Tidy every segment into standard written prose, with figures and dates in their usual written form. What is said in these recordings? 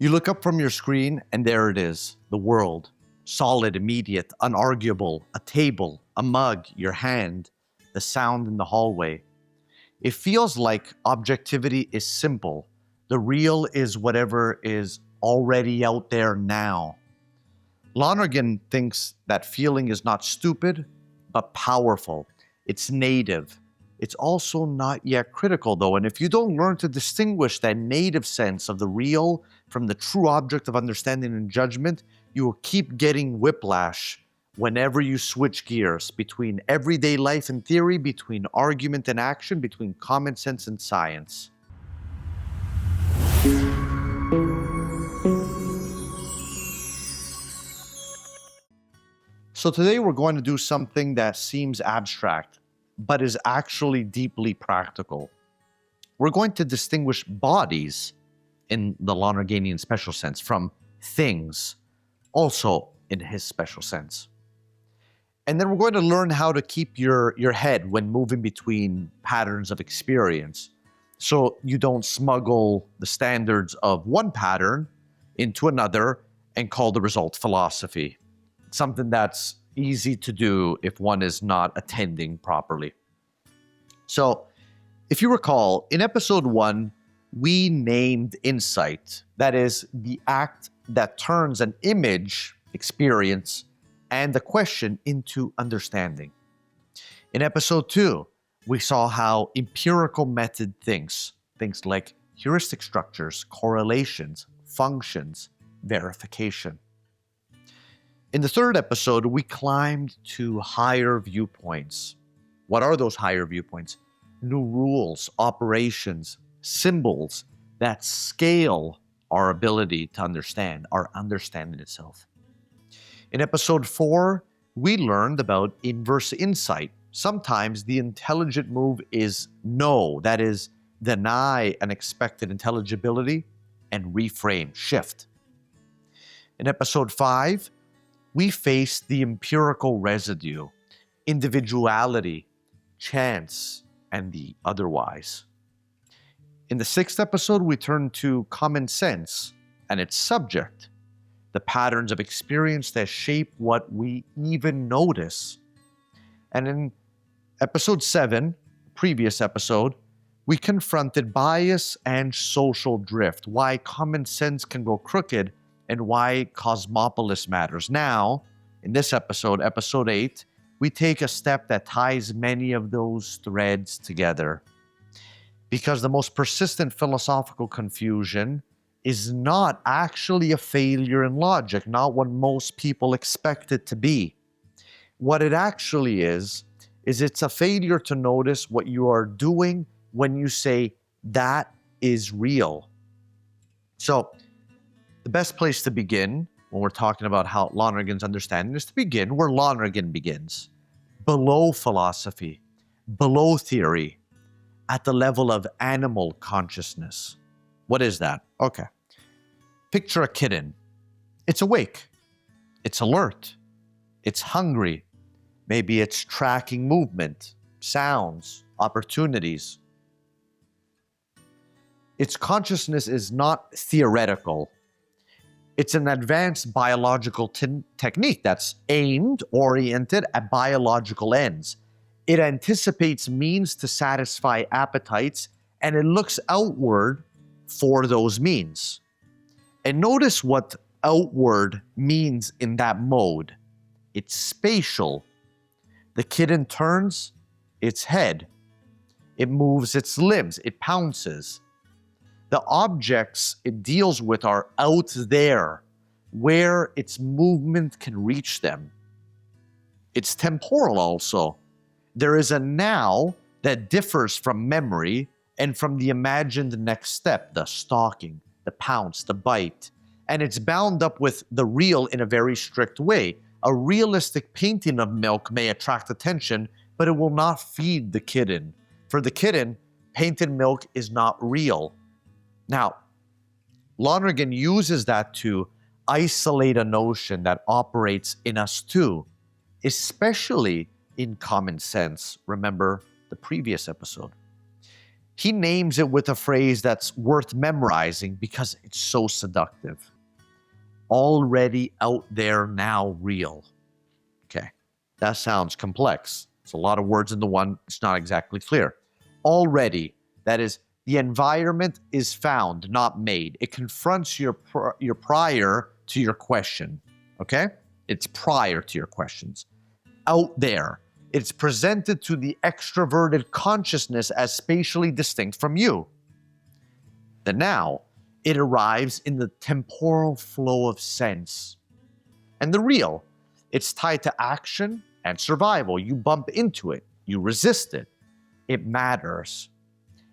You look up from your screen and there it is, the world. Solid, immediate, unarguable, a table, a mug, your hand, the sound in the hallway. It feels like objectivity is simple. The real is whatever is already out there now. Lonergan thinks that feeling is not stupid, but powerful. It's native. It's also not yet critical, though, and if you don't learn to distinguish that native sense of the real from the true object of understanding and judgment, you will keep getting whiplash whenever you switch gears between everyday life and theory, between argument and action, between common sense and science. So today we're going to do something that seems abstract, but is actually deeply practical. We're going to distinguish bodies in the Lonerganian special sense from things, also in his special sense. And then we're going to learn how to keep your head when moving between patterns of experience, so you don't smuggle the standards of one pattern into another and call the result philosophy. Something that's easy to do if one is not attending properly. So, if you recall, in episode 1, we named insight, that is, the act that turns an image, experience, and the question into understanding. In episode 2, we saw how empirical method thinks, things like heuristic structures, correlations, functions, verification. In the third episode, we climbed to higher viewpoints. What are those higher viewpoints? New rules, operations, symbols that scale our ability to understand, our understanding itself. In episode 4, we learned about inverse insight. Sometimes the intelligent move is no, that is, deny unexpected intelligibility and reframe, shift. In episode 5, we faced the empirical residue, individuality, chance, and the otherwise. In the 6th episode, we turned to common sense and its subject, the patterns of experience that shape what we even notice. And in episode 7, previous episode, we confronted bias and social drift, why common sense can go crooked, and why cosmopolis matters. Now, in this episode, episode 8, we take a step that ties many of those threads together. Because the most persistent philosophical confusion is not actually a failure in logic, not what most people expect it to be. What it actually is it's a failure to notice what you are doing when you say, that is real. So, the best place to begin when we're talking about how Lonergan's understanding is to begin where Lonergan begins. Below philosophy, below theory, at the level of animal consciousness. What is that? Okay. Picture a kitten. It's awake. It's alert. It's hungry. Maybe it's tracking movement, sounds, opportunities. Its consciousness is not theoretical. It's an advanced biological technique that's aimed, oriented at biological ends. It anticipates means to satisfy appetites, and it looks outward for those means. And notice what outward means in that mode. It's spatial. The kitten turns its head. It moves its limbs. It pounces. The objects it deals with are out there, where its movement can reach them. It's temporal also. There is a now that differs from memory and from the imagined next step, the stalking, the pounce, the bite. And it's bound up with the real in a very strict way. A realistic painting of milk may attract attention, but it will not feed the kitten. For the kitten, painted milk is not real. Now, Lonergan uses that to isolate a notion that operates in us too, especially in common sense. Remember the previous episode. He names it with a phrase that's worth memorizing because it's so seductive. Already out there now real. Okay, that sounds complex. It's a lot of words in the one. It's not exactly clear. Already, that is, the environment is found, not made. It confronts your prior to your question. Okay? It's prior to your questions. Out there. It's presented to the extroverted consciousness as spatially distinct from you. The now, it arrives in the temporal flow of sense. And the real, it's tied to action and survival. You bump into it. You resist it. It matters.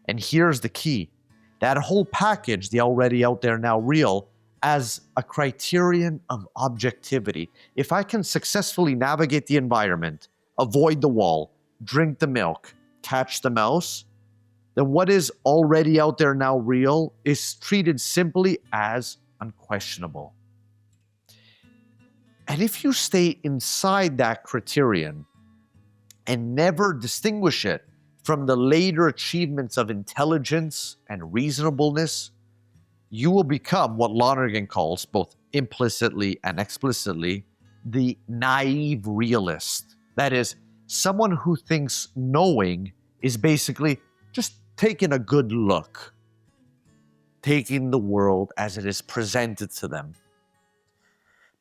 And here's the key. That whole package, the already out there now real, as a criterion of objectivity. If I can successfully navigate the environment, avoid the wall, drink the milk, catch the mouse, then what is already out there now real is treated simply as unquestionable. And if you stay inside that criterion and never distinguish it from the later achievements of intelligence and reasonableness, you will become what Lonergan calls, both implicitly and explicitly, the naive realist. That is, someone who thinks knowing is basically just taking a good look, taking the world as it is presented to them.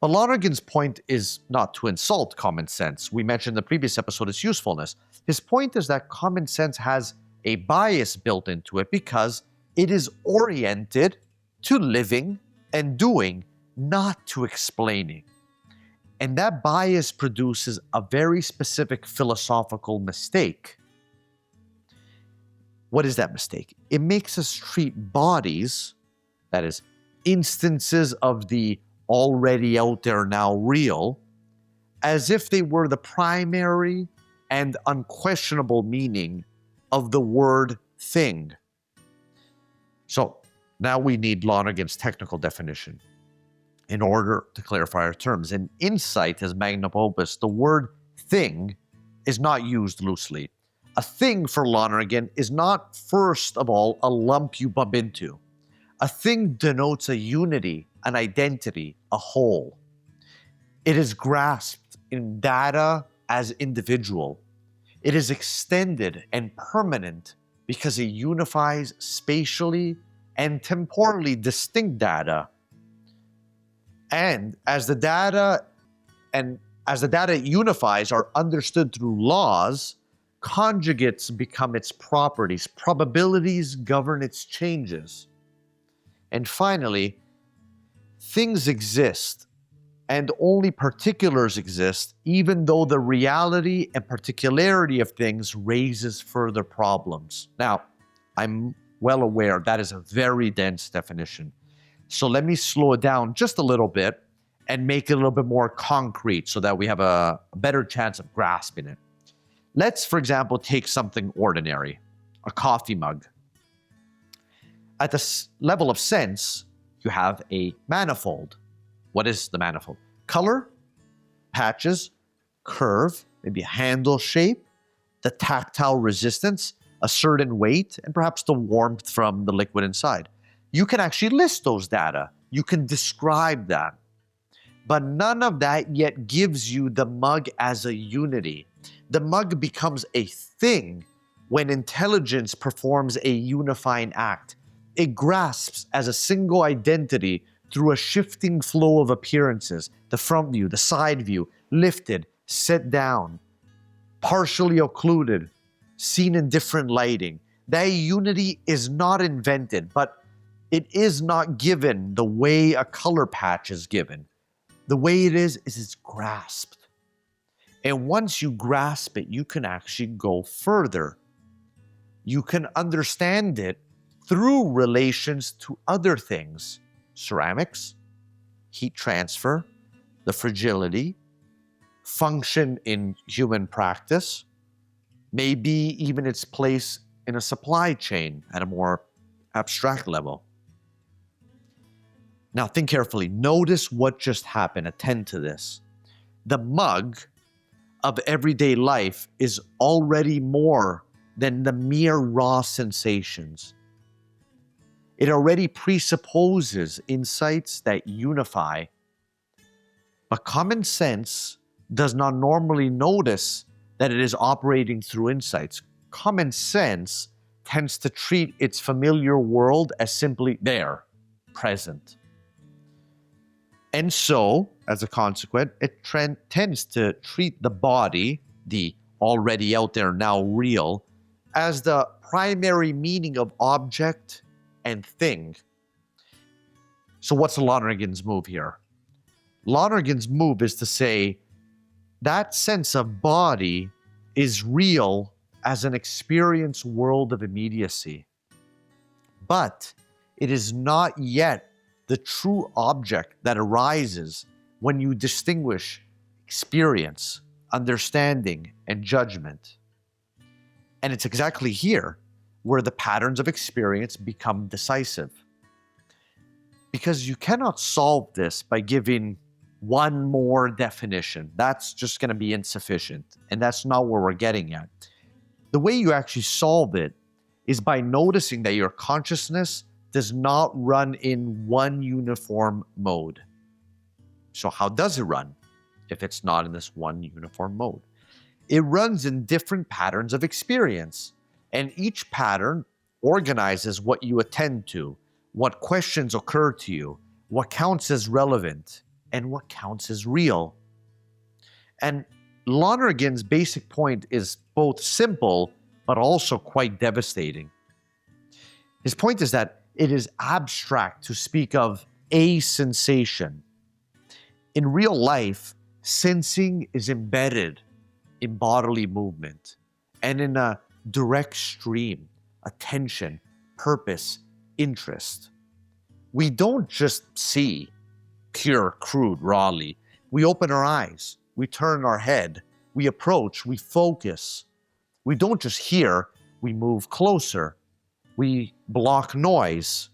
But Lonergan's point is not to insult common sense. We mentioned in the previous episode its usefulness. His point is that common sense has a bias built into it because it is oriented to living and doing, not to explaining. And that bias produces a very specific philosophical mistake. What is that mistake? It makes us treat bodies, that is, instances of the already out there now real, as if they were the primary and unquestionable meaning of the word thing. So now we need Lonergan's technical definition in order to clarify our terms. In insight as magnum opus, the word thing is not used loosely. A thing for Lonergan is not, first of all, a lump you bump into. A thing denotes a unity, an identity, a whole. It is grasped in data as individual. It is extended and permanent because it unifies spatially and temporally distinct data. And as the data it unifies are understood through laws, conjugates become its properties, probabilities govern its changes. And finally, things exist, and only particulars exist, even though the reality and particularity of things raises further problems. Now, I'm well aware that is a very dense definition. So let me slow it down just a little bit and make it a little bit more concrete so that we have a better chance of grasping it. Let's, for example, take something ordinary, a coffee mug. At the level of sense, you have a manifold. What is the manifold? Color, patches, curve, maybe a handle shape, the tactile resistance, a certain weight, and perhaps the warmth from the liquid inside. You can actually list those data. You can describe that. But none of that yet gives you the mug as a unity. The mug becomes a thing when intelligence performs a unifying act. It grasps as a single identity through a shifting flow of appearances, the front view, the side view, lifted, set down, partially occluded, seen in different lighting. That unity is not invented, but it is not given the way a color patch is given. The way it is it's grasped. And once you grasp it, you can actually go further. You can understand it through relations to other things. Ceramics, heat transfer, the fragility, function in human practice, maybe even its place in a supply chain at a more abstract level. Now think carefully. Notice what just happened. Attend to this. The mug of everyday life is already more than the mere raw sensations. It already presupposes insights that unify, but common sense does not normally notice that it is operating through insights. Common sense tends to treat its familiar world as simply there, present. And so, as a consequence, it tends to treat the body, the already out there, now real, as the primary meaning of object and thing. So what's Lonergan's move here? Lonergan's move is to say that sense of body is real as an experience world of immediacy, but it is not yet the true object that arises when you distinguish experience, understanding, and judgment. And it's exactly here where the patterns of experience become decisive. Because you cannot solve this by giving one more definition. That's just going to be insufficient. And that's not where we're getting at. The way you actually solve it is by noticing that your consciousness does not run in one uniform mode. So how does it run if it's not in this one uniform mode? It runs in different patterns of experience, and each pattern organizes what you attend to, what questions occur to you, what counts as relevant, and what counts as real. And Lonergan's basic point is both simple, but also quite devastating. His point is that it is abstract to speak of a sensation. In real life, sensing is embedded in bodily movement and in a direct stream, attention, purpose, interest. We don't just see pure, crude, rawly. We open our eyes, we turn our head, we approach, we focus. We don't just hear, we move closer. We block noise,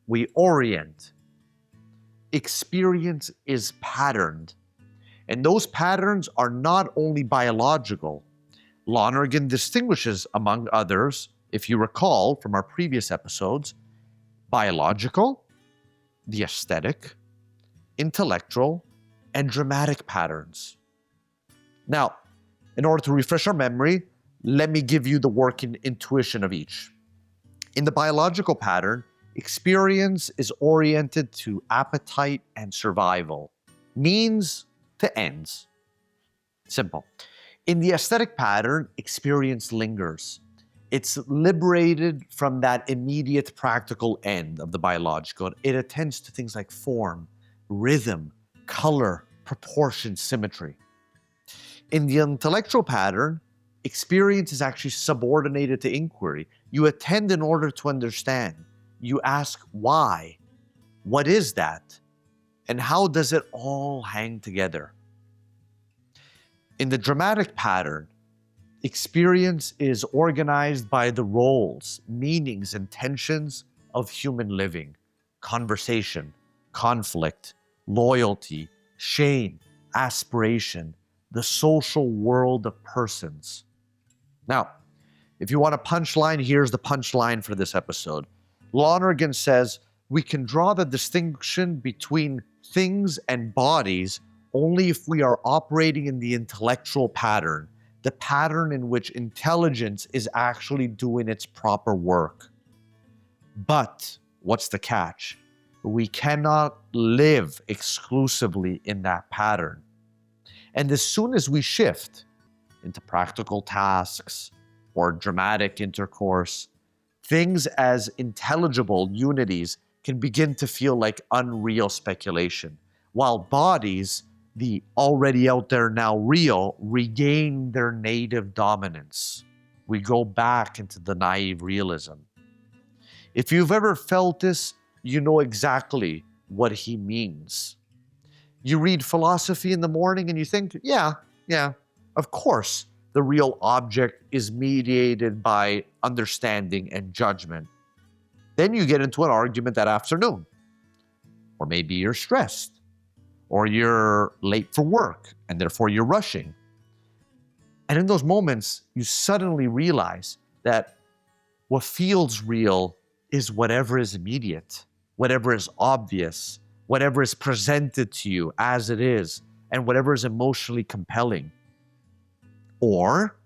we orient. Experience is patterned, and those patterns are not only biological. Lonergan distinguishes, among others, if you recall from our previous episodes, biological, the aesthetic, intellectual, and dramatic patterns. Now, in order to refresh our memory, let me give you the working intuition of each. In the biological pattern, experience is oriented to appetite and survival, means to ends. Simple. In the aesthetic pattern, experience lingers. It's liberated from that immediate practical end of the biological. It attends to things like form, rhythm, color, proportion, symmetry. In the intellectual pattern, experience is actually subordinated to inquiry. You attend in order to understand. You ask why. What is that? And how does it all hang together? In the dramatic pattern, experience is organized by the roles, meanings, and tensions of human living, conversation, conflict, loyalty, shame, aspiration, the social world of persons. Now, if you want a punchline, here's the punchline for this episode. Lonergan says we can draw the distinction between things and bodies only if we are operating in the intellectual pattern, the pattern in which intelligence is actually doing its proper work. But what's the catch? We cannot live exclusively in that pattern. And as soon as we shift into practical tasks or dramatic intercourse, things as intelligible unities can begin to feel like unreal speculation, while bodies, the already out there now real, regain their native dominance. We go back into the naive realism. If you've ever felt this, you know exactly what he means. You read philosophy in the morning and you think, yeah, of course, the real object is mediated by understanding and judgment. Then you get into an argument that afternoon. Or maybe you're stressed. Or you're late for work and therefore you're rushing. And in those moments, you suddenly realize that what feels real is whatever is immediate, whatever is obvious, whatever is presented to you as it is, and whatever is emotionally compelling. Or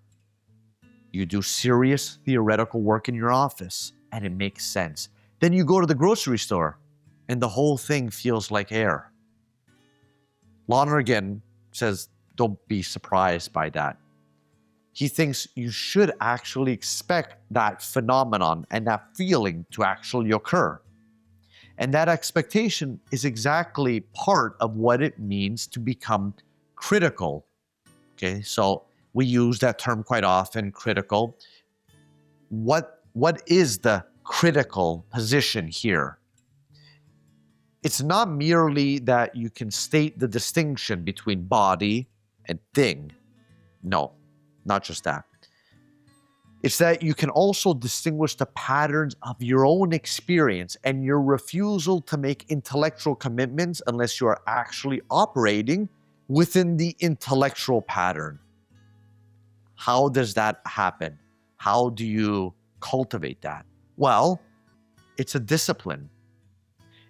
you do serious theoretical work in your office and it makes sense. Then you go to the grocery store and the whole thing feels like air. Lonergan says, don't be surprised by that. He thinks you should actually expect that phenomenon and that feeling to actually occur. And that expectation is exactly part of what it means to become critical. Okay, so we use that term quite often, critical. What is the critical position here? It's not merely that you can state the distinction between body and thing. No, not just that. It's that you can also distinguish the patterns of your own experience and your refusal to make intellectual commitments unless you are actually operating within the intellectual pattern. How does that happen? How do you cultivate that? Well, it's a discipline.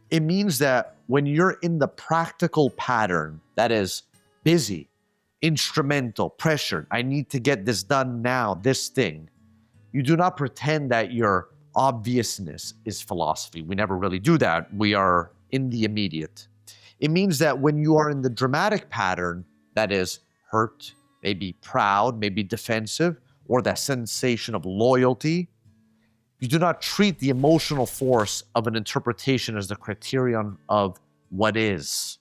It means that when you're in the practical pattern, that is busy, instrumental, pressured, I need to get this done now, this thing, you do not pretend that your obviousness is philosophy. We never really do that. We are in the immediate. It means that when you are in the dramatic pattern, that is hurt, maybe proud, maybe defensive, or that sensation of loyalty, you do not treat the emotional force of an interpretation as the criterion of what is.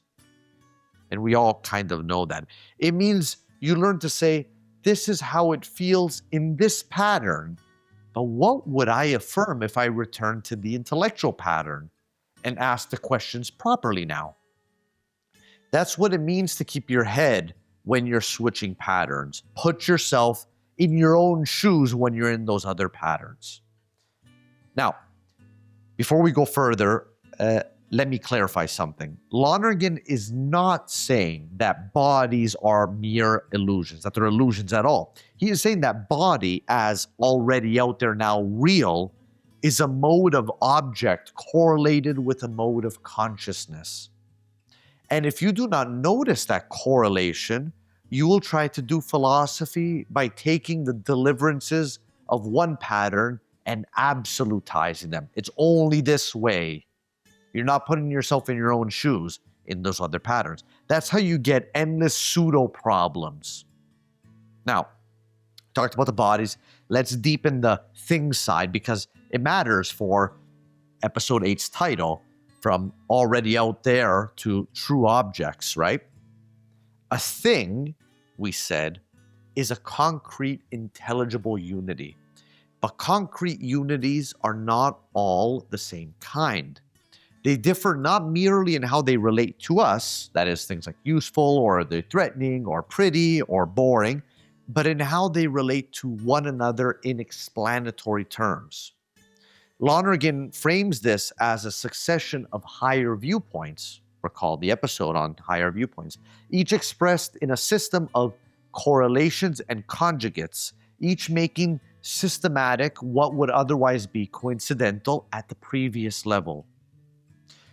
And we all kind of know that. It means you learn to say, this is how it feels in this pattern. But what would I affirm if I return to the intellectual pattern and ask the questions properly now? That's what it means to keep your head when you're switching patterns. Put yourself in your own shoes when you're in those other patterns. Now, before we go further, let me clarify something. Lonergan is not saying that bodies are mere illusions, that they're illusions at all. He is saying that body, as already out there now real, is a mode of object correlated with a mode of consciousness. And if you do not notice that correlation, you will try to do philosophy by taking the deliverances of one pattern and absolutizing them. It's only this way. You're not putting yourself in your own shoes in those other patterns. That's how you get endless pseudo-problems. Now, talked about the bodies. Let's deepen the things side because it matters for episode 8's title, from already out there to true objects, right? A thing, we said, is a concrete, intelligible unity. But concrete unities are not all the same kind. They differ not merely in how they relate to us, that is, things like useful or they're threatening or pretty or boring, but in how they relate to one another in explanatory terms. Lonergan frames this as a succession of higher viewpoints. Recall the episode on higher viewpoints, each expressed in a system of correlations and conjugates, each making systematic what would otherwise be coincidental at the previous level.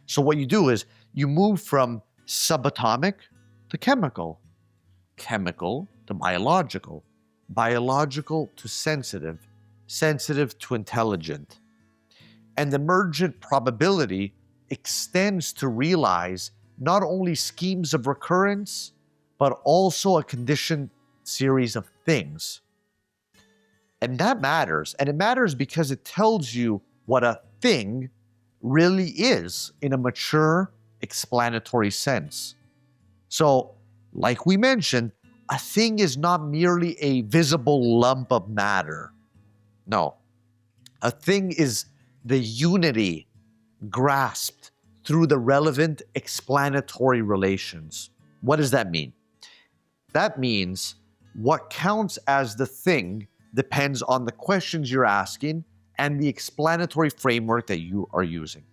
So what you do is you move from subatomic to chemical, chemical to biological, biological to sensitive, sensitive to intelligent. And emergent probability extends to realize not only schemes of recurrence, but also a conditioned series of things. And that matters. And it matters because it tells you what a thing really is in a mature explanatory sense. So, like we mentioned, a thing is not merely a visible lump of matter. No. A thing is the unity grasped through the relevant explanatory relations. What does that mean? That means what counts as the thing depends on the questions you're asking and the explanatory framework that you are using.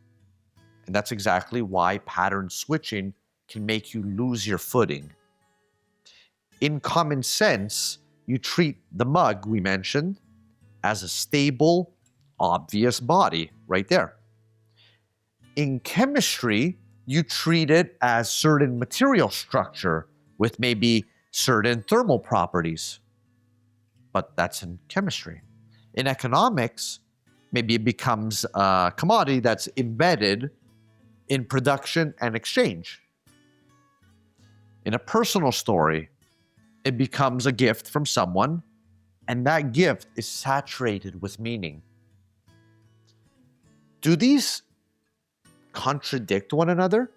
And that's exactly why pattern switching can make you lose your footing. In common sense, you treat the mug we mentioned as a stable, obvious body right there. In chemistry, you treat it as certain material structure with maybe certain thermal properties. But that's in chemistry. In economics, maybe it becomes a commodity that's embedded in production and exchange. In a personal story, it becomes a gift from someone, and that gift is saturated with meaning. Do these contradict one another?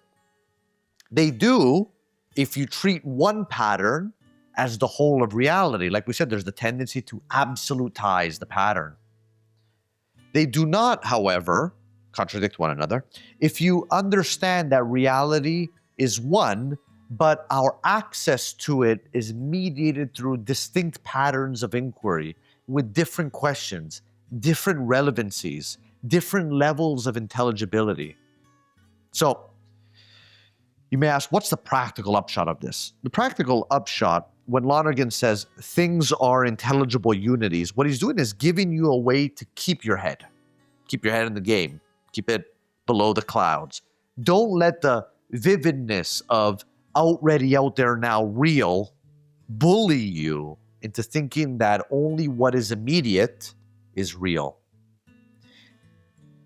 They do if you treat one pattern as the whole of reality. Like we said, there's the tendency to absolutize the pattern. They do not, however, contradict one another if you understand that reality is one, but our access to it is mediated through distinct patterns of inquiry with different questions, different relevancies, different levels of intelligibility. So, you may ask, what's the practical upshot of this? The practical upshot, when Lonergan says things are intelligible unities, what he's doing is giving you a way to keep your head in the game, keep it below the clouds. Don't let the vividness of already out there now real bully you into thinking that only what is immediate is real.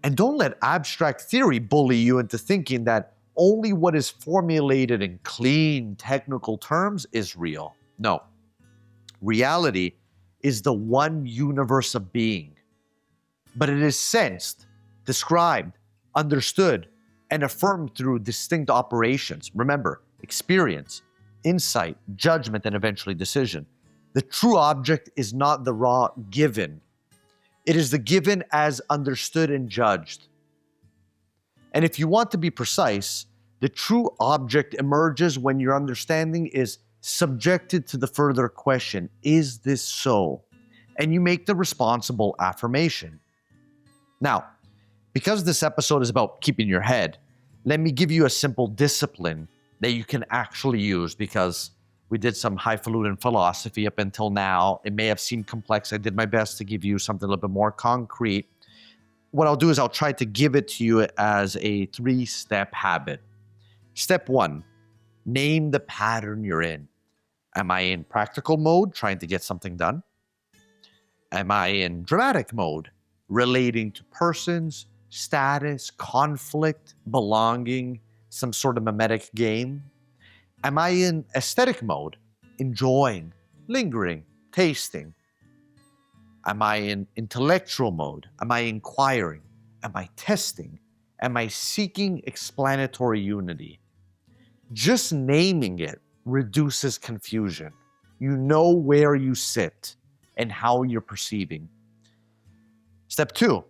And don't let abstract theory bully you into thinking that only what is formulated in clean technical terms is real. No. Reality is the one universe of being, but it is sensed, described, understood, and affirmed through distinct operations. Remember, experience, insight, judgment, and eventually decision. The true object is not the raw given. It is the given as understood and judged. And if you want to be precise, the true object emerges when your understanding is subjected to the further question, is this so? And you make the responsible affirmation. Now, because this episode is about keeping your head, let me give you a simple discipline that you can actually use, because we did some highfalutin philosophy up until now. It may have seemed complex. I did my best to give you something a little bit more concrete. What I'll do is I'll try to give it to you as a 3-step habit. Step 1, name the pattern you're in. Am I in practical mode, trying to get something done? Am I in dramatic mode, relating to persons, status, conflict, belonging, some sort of mimetic game? Am I in aesthetic mode, enjoying, lingering, tasting? Am I in intellectual mode? Am I inquiring? Am I testing? Am I seeking explanatory unity? Just naming it reduces confusion. You know where you sit and how you're perceiving. Step 2,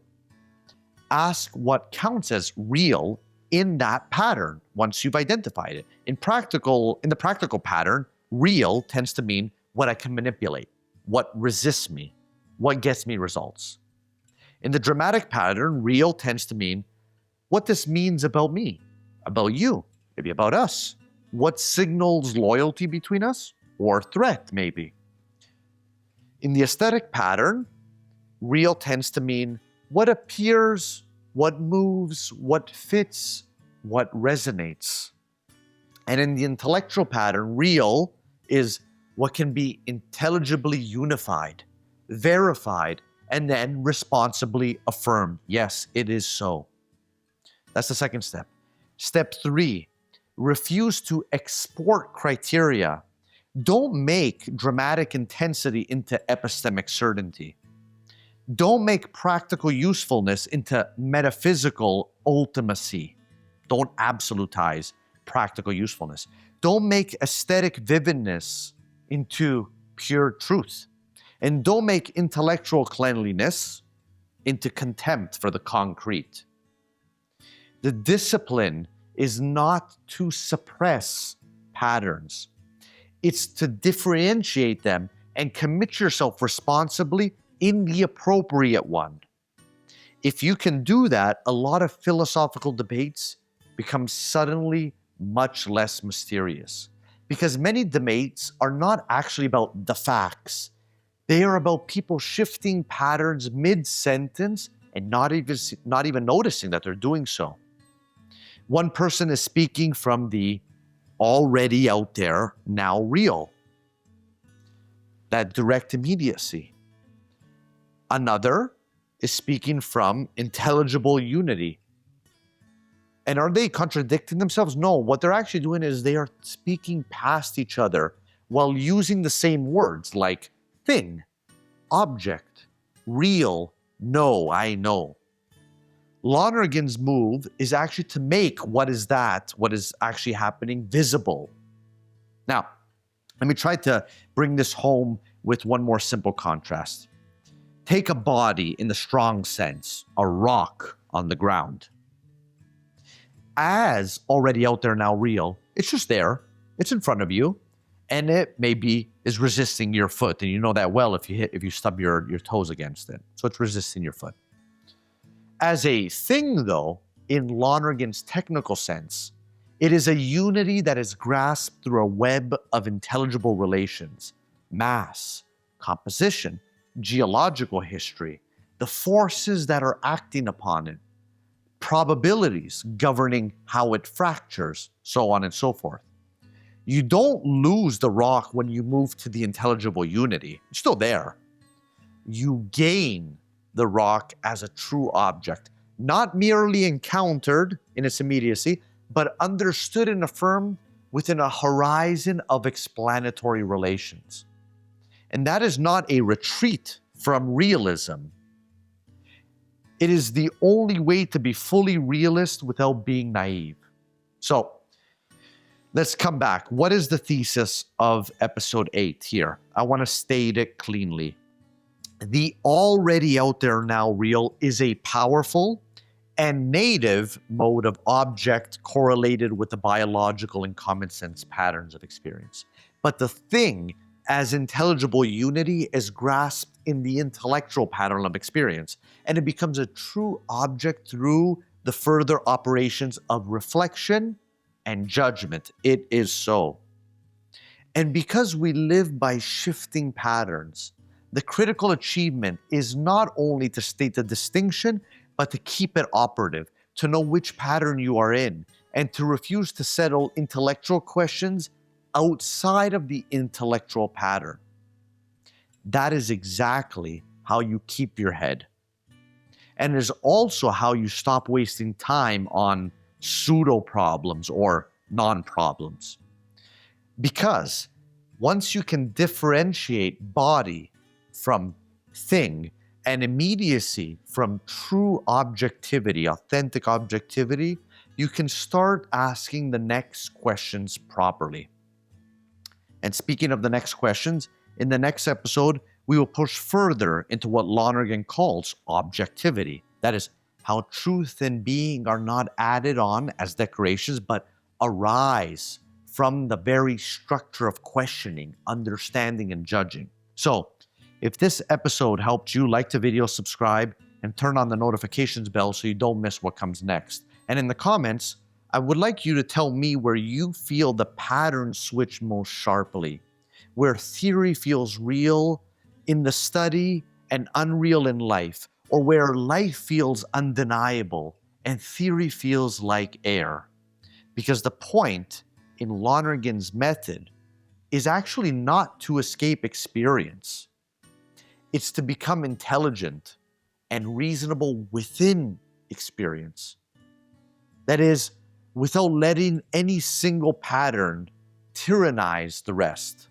ask what counts as real in that pattern once you've identified it. In the practical pattern, real tends to mean what I can manipulate, what resists me, what gets me results. In the dramatic pattern, real tends to mean what this means about me, about you, maybe about us, what signals loyalty between us, or threat maybe. In the aesthetic pattern, real tends to mean what appears, what moves, what fits, what resonates. And in the intellectual pattern, real is what can be intelligibly unified, verified, and then responsibly affirmed. Yes, it is so. That's the second step. Step 3, refuse to export criteria. Don't make dramatic intensity into epistemic certainty. Don't make practical usefulness into metaphysical ultimacy. Don't absolutize practical usefulness. Don't make aesthetic vividness into pure truth. And don't make intellectual cleanliness into contempt for the concrete. The discipline is not to suppress patterns. It's to differentiate them and commit yourself responsibly in the appropriate one. If you can do that, a lot of philosophical debates become suddenly much less mysterious, because many debates are not actually about the facts. They are about people shifting patterns mid-sentence and not even noticing that they're doing so. One person is speaking from the already out there, now real, that direct immediacy. Another is speaking from intelligible unity. And are they contradicting themselves? No, what they're actually doing is they are speaking past each other while using the same words like thing, object, real, no, I know. Lonergan's move is actually to make what is actually happening visible. Now, let me try to bring this home with one more simple contrast. Take a body in the strong sense, a rock on the ground. As already out there now real, it's just there, it's in front of you, and it maybe is resisting your foot, and you know that well if you stub your toes against it. So it's resisting your foot. As a thing, though, in Lonergan's technical sense, it is a unity that is grasped through a web of intelligible relations, mass, composition, geological history, the forces that are acting upon it, probabilities governing how it fractures, so on and so forth. You don't lose the rock when you move to the intelligible unity. It's still there. You gain the rock as a true object, not merely encountered in its immediacy, but understood and affirmed within a horizon of explanatory relations. And that is not a retreat from realism. It is the only way to be fully realist without being naive. So, let's come back. What is the thesis of episode 8 here? I want to state it cleanly. The already out there now real is a powerful and native mode of object correlated with the biological and common sense patterns of experience. But the thing as intelligible unity is grasped in the intellectual pattern of experience, and it becomes a true object through the further operations of reflection and judgment. It is so. And because we live by shifting patterns, the critical achievement is not only to state the distinction, but to keep it operative, to know which pattern you are in, and to refuse to settle intellectual questions outside of the intellectual pattern. That is exactly how you keep your head. And it is also how you stop wasting time on pseudo-problems or non-problems. Because once you can differentiate body from thing and immediacy from true objectivity, authentic objectivity, you can start asking the next questions properly. And speaking of the next questions, in the next episode, we will push further into what Lonergan calls objectivity. That is, how truth and being are not added on as decorations, but arise from the very structure of questioning, understanding, and judging. So, if this episode helped you, like the video, subscribe, and turn on the notifications bell so you don't miss what comes next. And in the comments, I would like you to tell me where you feel the pattern switch most sharply, where theory feels real in the study and unreal in life, or where life feels undeniable and theory feels like air. Because the point in Lonergan's method is actually not to escape experience. It's to become intelligent and reasonable within experience. That is, without letting any single pattern tyrannize the rest.